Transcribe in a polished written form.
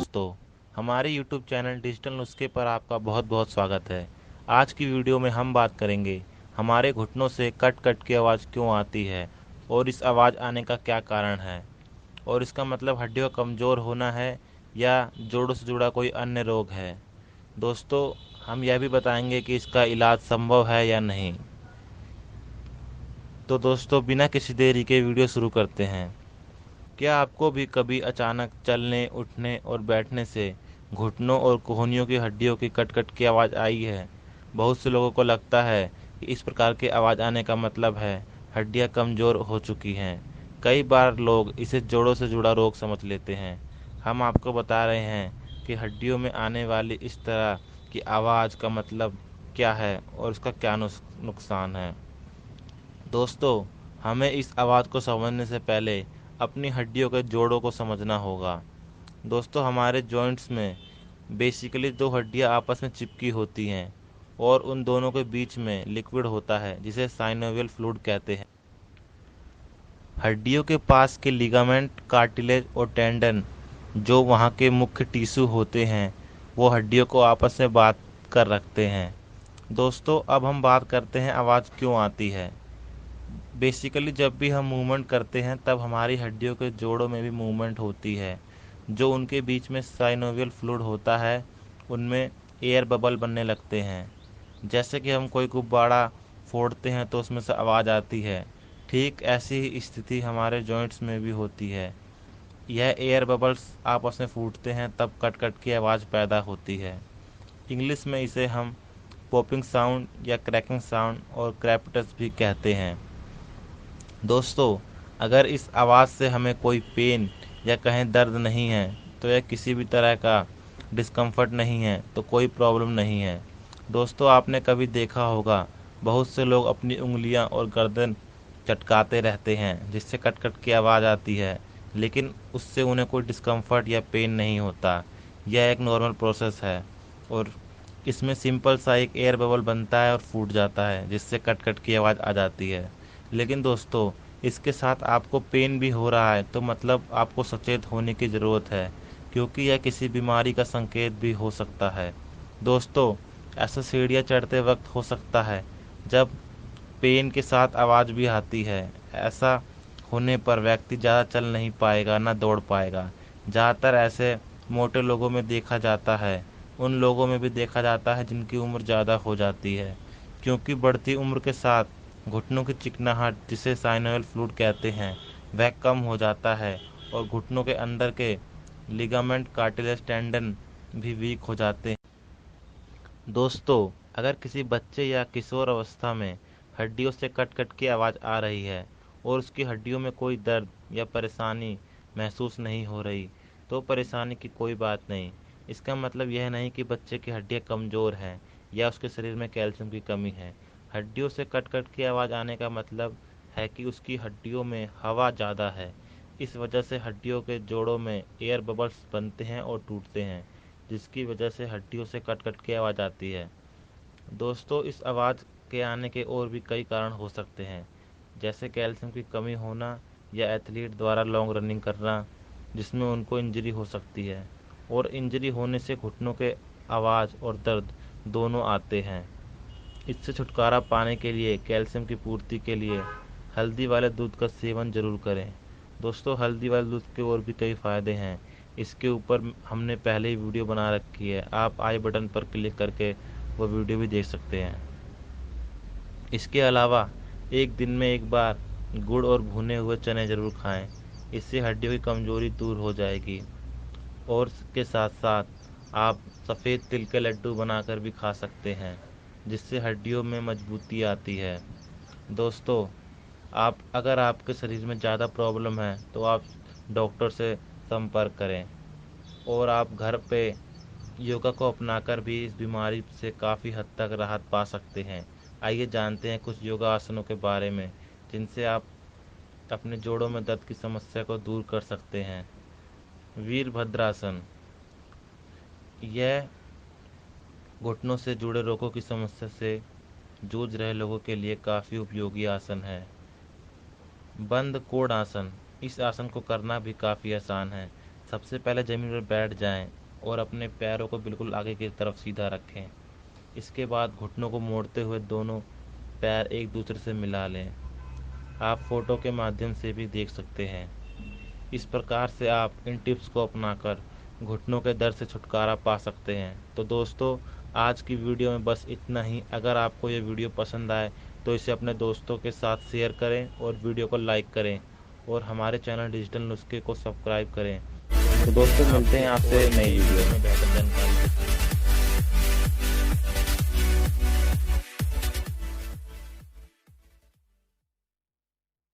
दोस्तों, हमारे YouTube channel digital नुस्खे पर आपका बहुत बहुत स्वागत है। आज की वीडियो में हम बात करेंगे हमारे घुटनों से कट कट की आवाज़ क्यों आती है और इस आवाज़ आने का क्या कारण है और इसका मतलब हड्डियों का कमज़ोर होना है या जोड़ों से जुड़ा कोई अन्य रोग है। दोस्तों, हम यह भी बताएंगे कि इसका इलाज संभव है या नहीं। तो दोस्तों, बिना किसी देरी के वीडियो शुरू करते हैं। क्या आपको भी कभी अचानक चलने, उठने और बैठने से घुटनों और कोहनियों की हड्डियों की कट-कट की आवाज़ आई है? बहुत से लोगों को लगता है कि इस प्रकार की आवाज़ आने का मतलब है हड्डियां कमज़ोर हो चुकी हैं। कई बार लोग इसे जोड़ों से जुड़ा रोग समझ लेते हैं। हम आपको बता रहे हैं कि हड्डियों में आने वाली इस तरह की आवाज़ का मतलब क्या है और उसका क्या नुकसान है। दोस्तों, हमें इस आवाज़ को समझने से पहले अपनी हड्डियों के जोड़ों को समझना होगा। दोस्तों, हमारे जॉइंट्स में बेसिकली दो हड्डियां आपस में चिपकी होती हैं और उन दोनों के बीच में लिक्विड होता है जिसे साइनोवियल फ्लूइड कहते हैं। हड्डियों के पास के लिगामेंट, कार्टिलेज और टेंडन जो वहाँ के मुख्य टिश्यू होते हैं वो हड्डियों को आपस में बात कर रखते हैं। दोस्तों, अब हम बात करते हैं आवाज़ क्यों आती है। बेसिकली जब भी हम मूवमेंट करते हैं तब हमारी हड्डियों के जोड़ों में भी मूवमेंट होती है। जो उनके बीच में साइनोवियल फ्लूइड होता है उनमें एयर बबल बनने लगते हैं। जैसे कि हम कोई गुब्बारा फोड़ते हैं तो उसमें से आवाज़ आती है, ठीक ऐसी ही स्थिति हमारे जॉइंट्स में भी होती है। यह एयर बबल्स आपस में फूटते हैं तब कट कट की आवाज़ पैदा होती है। इंग्लिश में इसे हम पॉपिंग साउंड या क्रैकिंग साउंड और क्रैपिटस भी कहते हैं। दोस्तों, अगर इस आवाज़ से हमें कोई पेन या कहें दर्द नहीं है तो यह किसी भी तरह का डिस्कम्फर्ट नहीं है तो कोई प्रॉब्लम नहीं है। दोस्तों, आपने कभी देखा होगा बहुत से लोग अपनी उंगलियां और गर्दन चटकाते रहते हैं जिससे कट कट की आवाज़ आती है, लेकिन उससे उन्हें कोई डिस्कम्फर्ट या पेन नहीं होता। यह एक नॉर्मल प्रोसेस है और इसमें सिंपल सा एक एयर बबल बनता है और फूट जाता है जिससे कट कट की आवाज़ आ जाती है। लेकिन दोस्तों, इसके साथ आपको पेन भी हो रहा है तो मतलब आपको सचेत होने की ज़रूरत है, क्योंकि यह किसी बीमारी का संकेत भी हो सकता है। दोस्तों, ऐसा सीढ़ियाँ चढ़ते वक्त हो सकता है जब पेन के साथ आवाज़ भी आती है। ऐसा होने पर व्यक्ति ज़्यादा चल नहीं पाएगा ना दौड़ पाएगा। ज़्यादातर ऐसे मोटे लोगों में देखा जाता है, उन लोगों में भी देखा जाता है जिनकी उम्र ज़्यादा हो जाती है, क्योंकि बढ़ती उम्र के साथ घुटनों की चिकनाहट जिसे साइनोवियल फ्लूइड कहते हैं वह कम हो जाता है और घुटनों के अंदर के लिगामेंट, कार्टिलेज, टेंडन भी वीक हो जाते हैं। दोस्तों, अगर किसी बच्चे या किशोर अवस्था में हड्डियों से कट कट की आवाज़ आ रही है और उसकी हड्डियों में कोई दर्द या परेशानी महसूस नहीं हो रही तो परेशानी की कोई बात नहीं। इसका मतलब यह नहीं कि बच्चे की हड्डियां कमज़ोर हैं या उसके शरीर में कैल्शियम की कमी है। हड्डियों से कट कट की आवाज़ आने का मतलब है कि उसकी हड्डियों में हवा ज़्यादा है। इस वजह से हड्डियों के जोड़ों में एयर बबल्स बनते हैं और टूटते हैं, जिसकी वजह से हड्डियों से कट कट की आवाज़ आती है। दोस्तों, इस आवाज़ के आने के और भी कई कारण हो सकते हैं, जैसे कैल्शियम की कमी होना या एथलीट द्वारा लॉन्ग रनिंग करना जिसमें उनको इंजरी हो सकती है, और इंजरी होने से घुटनों के आवाज़ और दर्द दोनों आते हैं। इससे छुटकारा पाने के लिए कैल्शियम की पूर्ति के लिए हल्दी वाले दूध का सेवन जरूर करें। दोस्तों, हल्दी वाले दूध के और भी कई फ़ायदे हैं। इसके ऊपर हमने पहले ही वीडियो बना रखी है, आप आई बटन पर क्लिक करके वो वीडियो भी देख सकते हैं। इसके अलावा एक दिन में एक बार गुड़ और भुने हुए चने जरूर खाएं, इससे हड्डियों की कमजोरी दूर हो जाएगी। और इसके साथ साथ आप सफ़ेद तिल के लड्डू बनाकर भी खा सकते हैं, जिससे हड्डियों में मजबूती आती है। दोस्तों, आप अगर आपके शरीर में ज़्यादा प्रॉब्लम है तो आप डॉक्टर से संपर्क करें और आप घर पे योगा को अपनाकर भी इस बीमारी से काफ़ी हद तक राहत पा सकते हैं। आइए जानते हैं कुछ योगा आसनों के बारे में जिनसे आप अपने जोड़ों में दर्द की समस्या को दूर कर सकते हैं। वीरभद्रासन, यह घुटनों से जुड़े रोगों की समस्या से जूझ रहे लोगों के लिए काफ़ी उपयोगी आसन है। बंद कोण आसन, इस आसन को करना भी काफ़ी आसान है। सबसे पहले ज़मीन पर बैठ जाएं और अपने पैरों को बिल्कुल आगे की तरफ सीधा रखें। इसके बाद घुटनों को मोड़ते हुए दोनों पैर एक दूसरे से मिला लें। आप फोटो के माध्यम से भी देख सकते हैं। इस प्रकार से आप इन टिप्स को अपनाकर घुटनों के दर्द से छुटकारा पा सकते हैं। तो दोस्तों, आज की वीडियो में बस इतना ही। अगर आपको ये वीडियो पसंद आए तो इसे अपने दोस्तों के साथ शेयर करें और वीडियो को लाइक करें और हमारे चैनल डिजिटल नुस्खे को सब्सक्राइब करें। तो दोस्तों, मिलते हैं आपसे नई वीडियो में बेहतर जानकारी।